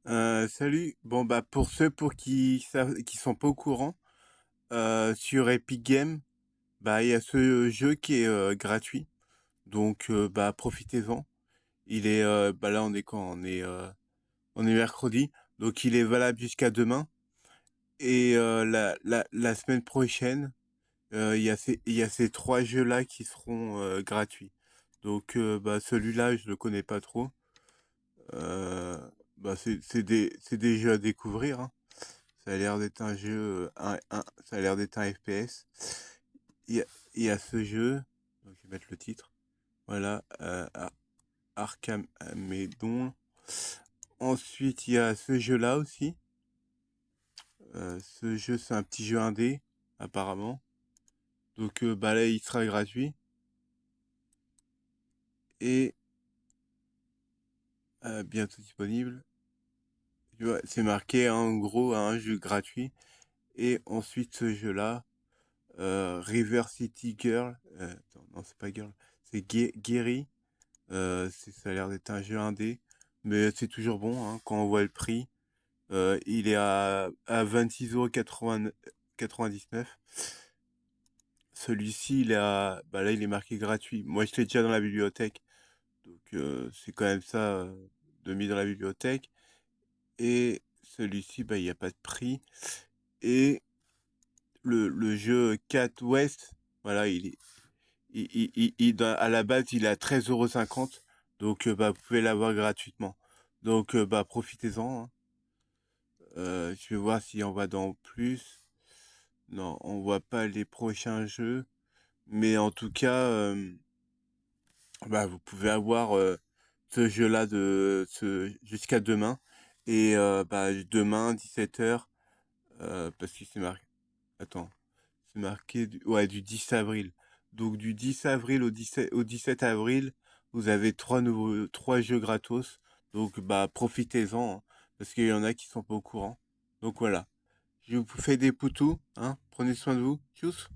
Salut. Bon bah pour ceux qui sont pas au courant, sur Epic Games, bah il y a ce jeu qui est gratuit. Donc bah profitez-en. Il est bah là on est quand? On est mercredi. Donc il est valable jusqu'à demain. Et la semaine prochaine, il y a ces trois jeux-là qui seront gratuits. Donc bah celui-là, je le connais pas trop. Euh, Bah c'est des jeux à découvrir, hein. Ça a l'air d'être un jeu, ça a l'air d'être un FPS. Il y a, il y a ce jeu, donc je vais mettre le titre. Voilà, Arkham Maidon. Ensuite, il y a ce jeu-là aussi. Ce jeu, c'est un petit jeu indé, apparemment. Donc, bah là, il sera gratuit. Et bientôt disponible. Tu vois, c'est marqué, hein, en gros, un jeu gratuit. Et ensuite, ce jeu-là, River City Girl. Attends, non, c'est pas Girl. C'est Gary. Ça a l'air d'être un jeu indé, mais c'est toujours bon, hein, quand on voit le prix. Il est à 26,99 €. Celui-ci, bah là, il est marqué gratuit. Moi, je l'ai déjà dans la bibliothèque, donc c'est quand même ça de mis dans la bibliothèque. Et celui-ci, bah, il n'y a pas de prix. Et le jeu Cat West, voilà, à la base, il est à 13,50 €. Donc, bah, vous pouvez l'avoir gratuitement. Donc, bah, profitez-en, hein. Je vais voir si on va dans plus. Non, on voit pas les prochains jeux. Mais en tout cas, bah, vous pouvez avoir ce jeu-là jusqu'à demain. Et bah, demain, 17 h, parce que c'est marqué. Attends. C'est marqué du 10 avril. Donc du 10 avril au 17 avril, vous avez trois jeux gratos. Donc bah profitez-en, hein, parce qu'il y en a qui sont pas au courant. Donc voilà. Je vous fais des poutous, hein. Prenez soin de vous. Tchuss.